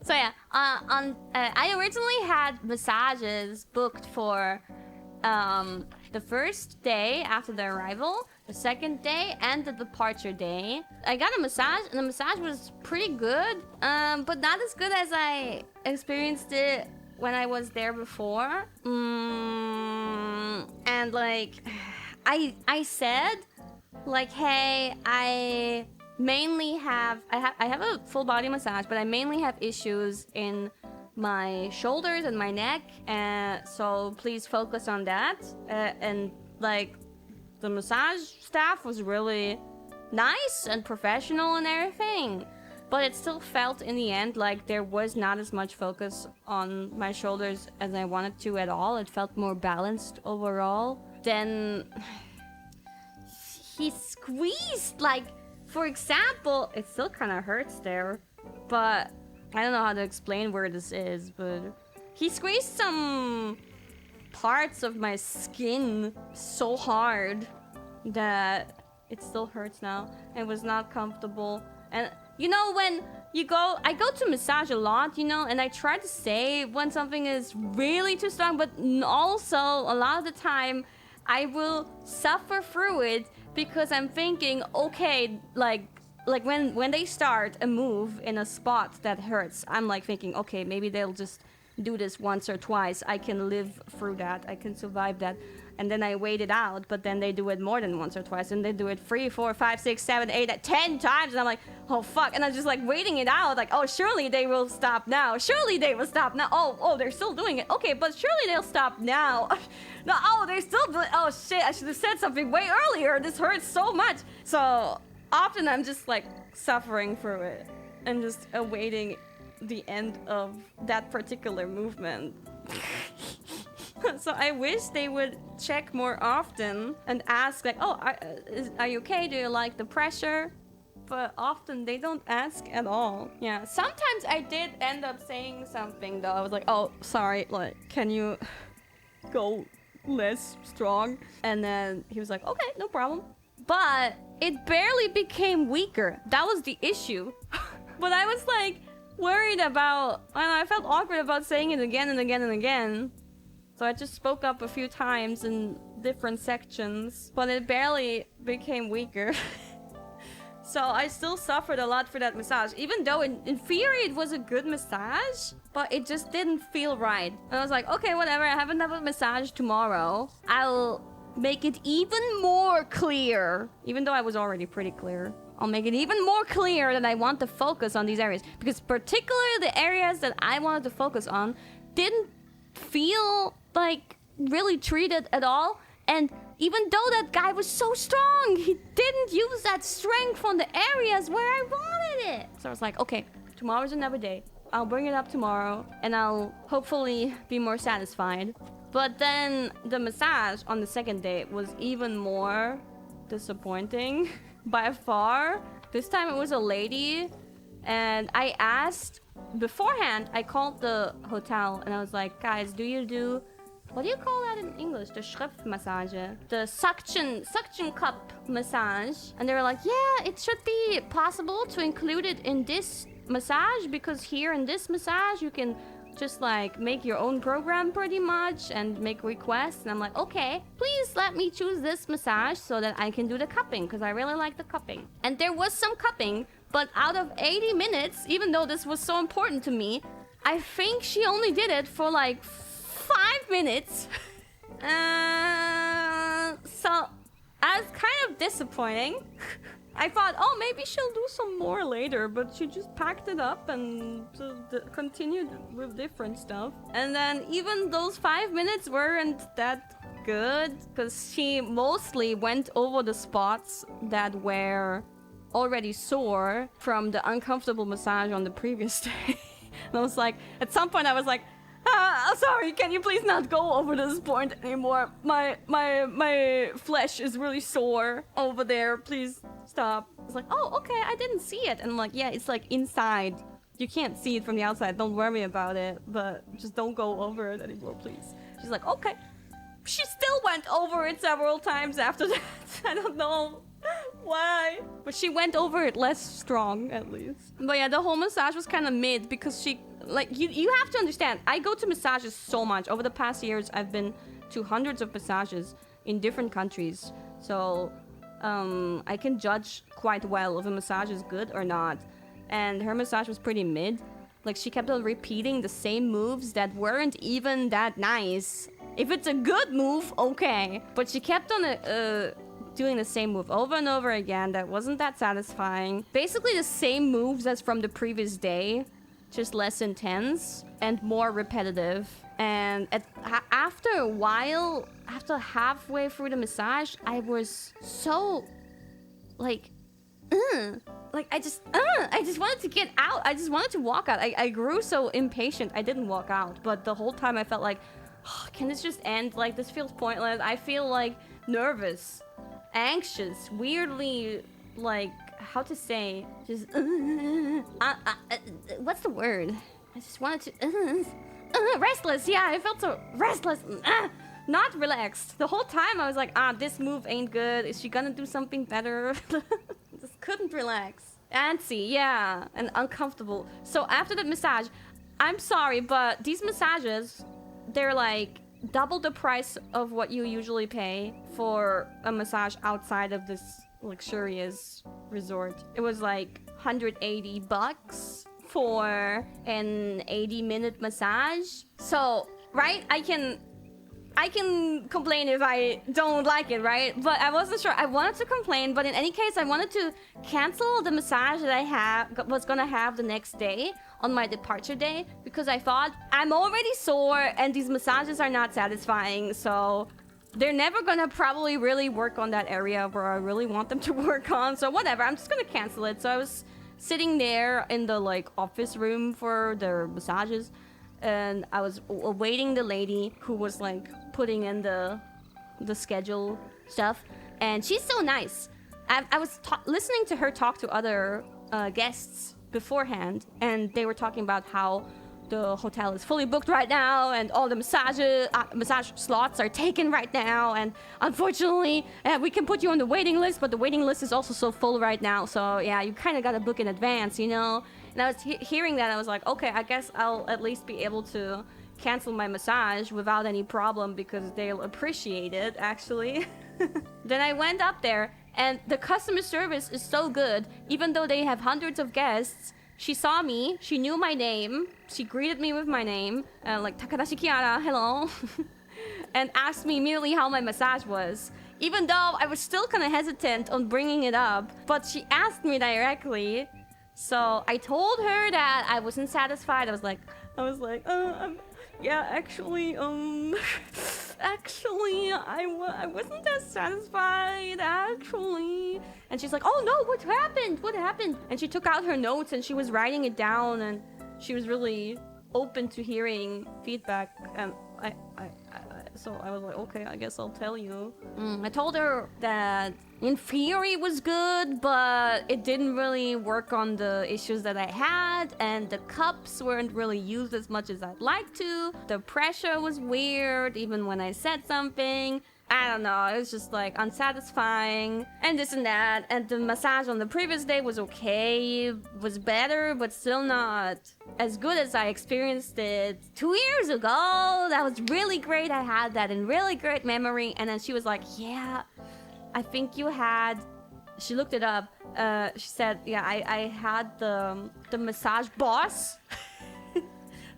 So yeah, I originally had massages booked for the first day after the arrival, the second day, and the departure day. I got a massage, and the massage was pretty good, but not as good as I experienced it when I was there before. And like, I said, like, hey, I have a full body massage, but I mainly have issues in my shoulders and my neck, so please focus on that. And like, the massage staff was really nice and professional and everything, but it still felt in the end like there was not as much focus on my shoulders as I wanted to at all. It felt more balanced overall. Then he squeezed, like, for example, it still kind of hurts there, but I don't know how to explain where this is, but he squeezed some parts of my skin so hard that it still hurts now and was not comfortable. And you know, when I go to massage a lot, you know, and I try to say when something is really too strong, but also a lot of the time I will suffer through it because I'm thinking, okay, like when they start a move in a spot that hurts, I'm like thinking, okay, maybe they'll just do this once or twice. I can live through that. I can survive that. And then I wait it out, but then they do it more than once or twice, and they do it 3, 4, 5, 6, 7, 8, 10 times, and I'm like, oh fuck, and I'm just like waiting it out, like, oh, surely they will stop now. Surely they will stop now. Oh, they're still doing it. Okay, but surely they'll stop now. No, oh, they're still doing. Oh shit, I should have said something way earlier. This hurts so much. So often I'm just like suffering through it and just awaiting the end of that particular movement. So I wish they would check more often and ask, like, oh, are you okay? Do you like the pressure? But often they don't ask at all. Yeah, sometimes I did end up saying something though. I was like, oh, sorry, like, can you go less strong? And then he was like, okay, no problem. But it barely became weaker. That was the issue. But I was like worried about, and I felt awkward about saying it again and again and again. So I just spoke up a few times in different sections, but it barely became weaker. So I still suffered a lot for that massage, even though in theory it was a good massage, but it just didn't feel right. And I was like, okay, whatever, I have another massage tomorrow. I'll make it even more clear, even though I was already pretty clear. I'll make it even more clear that I want to focus on these areas, because particularly the areas that I wanted to focus on didn't feel like really treated at all. And even though that guy was so strong, he didn't use that strength on the areas where I wanted it. So I was like, okay, tomorrow's another day. I'll bring it up tomorrow and I'll hopefully be more satisfied. But then the massage on the second day was even more disappointing by far. This time it was a lady, and I asked beforehand. I called the hotel and I was like, guys, do you do, what do you call that in English? The Schriftmassage, the suction cup massage. And they were like, yeah, it should be possible to include it in this massage, because here in this massage you can just like make your own program pretty much and make requests. And I'm like, okay, please let me choose this massage so that I can do the cupping, because I really like the cupping. And there was some cupping, but out of 80 minutes, even though this was so important to me, I think she only did it for like 5 minutes. So that's kind of disappointing. I thought, oh, maybe she'll do some more later, but she just packed it up and continued with different stuff. And then even those 5 minutes weren't that good, because she mostly went over the spots that were already sore from the uncomfortable massage on the previous day. And I was like, at some point I was like, sorry, can you please not go over this point anymore? My flesh is really sore over there. Please stop. It's like, oh, okay, I didn't see it. And I'm like, yeah, it's like inside. You can't see it from the outside. Don't worry about it, but just don't go over it anymore, please. She's like, okay. She still went over it several times after that. I don't know why, but she went over it less strong, at least. But yeah, the whole massage was kind of mid, because she like you have to understand, I go to massages so much. Over the past years, I've been to hundreds of massages in different countries. So I can judge quite well if a massage is good or not. And her massage was pretty mid. Like, she kept on repeating the same moves that weren't even that nice. If it's a good move, okay. But she kept on doing the same move over and over again. That wasn't that satisfying. Basically the same moves as from the previous day, just less intense and more repetitive. And after a while, after halfway through the massage, I was so, like, I just wanted to get out. I just wanted to walk out. I grew so impatient. I didn't walk out. But the whole time I felt like, oh, can this just end? Like, this feels pointless. I feel, like, nervous, anxious, weirdly, like, how to say, just, what's the word? I just wanted to, restless. Yeah, I felt so restless. Not relaxed. The whole time I was like, this move ain't good. Is she gonna do something better? Just couldn't relax. Antsy, yeah, and uncomfortable. So after the massage, I'm sorry, but these massages, they're like double the price of what you usually pay for a massage outside of this luxurious resort. It was like $180 for an 80-minute massage. So, right, I can complain if I don't like it, right? But I wasn't sure. I wanted to complain, but in any case, I wanted to cancel the massage that I was gonna have the next day on my departure day, because I thought, I'm already sore and these massages are not satisfying, so they're never gonna probably really work on that area where I really want them to work on. So whatever, I'm just gonna cancel it. So I was sitting there in the like office room for their massages, and I was awaiting the lady who was like putting in the schedule stuff, and she's so nice. I was listening to her talk to other guests beforehand, and they were talking about how the hotel is fully booked right now, and all the massage slots are taken right now, and unfortunately we can put you on the waiting list, but the waiting list is also so full right now, so yeah, you kind of gotta book in advance, you know. And I was hearing that, I was like, okay, I guess I'll at least be able to cancel my massage without any problem, because they'll appreciate it, actually. Then I went up there, and the customer service is so good. Even though they have hundreds of guests, she saw me, she knew my name, she greeted me with my name, like, Takanashi Kiara, hello, and asked me immediately how my massage was. Even though I was still kind of hesitant on bringing it up, but she asked me directly. So I told her that I wasn't satisfied. I was like, yeah, actually, I wasn't that satisfied, actually. And she's like, oh no, what happened? What happened? And she took out her notes and she was writing it down, and she was really open to hearing feedback. And so I was like, okay, I guess I'll tell you. I told her that in theory it was good, but it didn't really work on the issues that I had, and the cups weren't really used as much as I'd like to. The pressure was weird, even when I said something. I don't know, it was just like unsatisfying, and this and that. And the massage on the previous day was okay, was better, but still not as good as I experienced it 2 years ago. That was really great. I had that in really great memory. And then she was like, yeah, I think you had, she looked it up. She said, yeah, I had the massage boss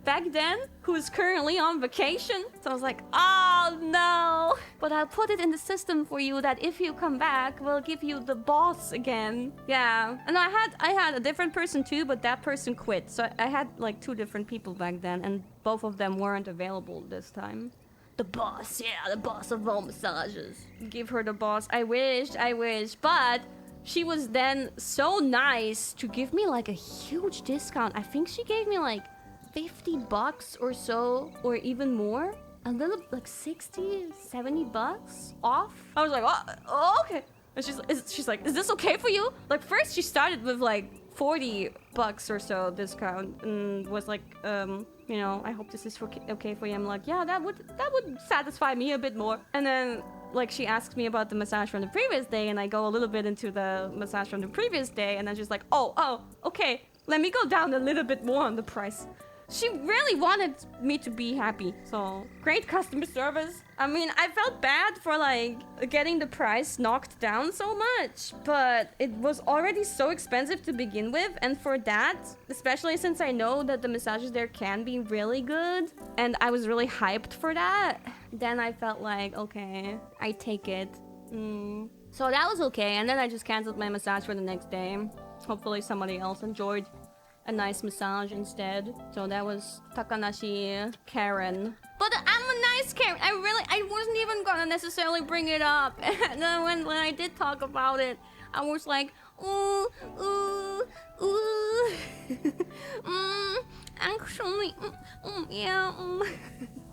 back then, who is currently on vacation. So I was like, oh no, but I'll put it in the system for you that if you come back, we'll give you the boss again. Yeah, and I had a different person too, but that person quit. So I had like 2 different people back then, and both of them weren't available this time. The boss, yeah, the boss of all massages. Give her the boss. I wish, but she was then so nice to give me like a huge discount. I think she gave me like $50 or so, or even more. A little, like 60, $70 off. I was like, oh okay. And she's like, is this okay for you? Like, first she started with like $40 or so discount, and was like, you know, I hope this is okay for you. I'm like, yeah, that would satisfy me a bit more. And then like she asked me about the massage from the previous day, and I go a little bit into the massage from the previous day, and then she's like, oh, okay, let me go down a little bit more on the price. She really wanted me to be happy. So great customer service. I mean, I felt bad for like getting the price knocked down so much, but it was already so expensive to begin with. And for that, especially since I know that the massages there can be really good, and I was really hyped for that, then I felt like, okay, I take it. So that was okay. And then I just canceled my massage for the next day. Hopefully somebody else enjoyed a nice massage instead. So that was Takanashi Karen. But I'm a nice Karen. I wasn't even gonna necessarily bring it up. And then when I did talk about it, I was like, ooh, ooh, ooh. Actually, yeah.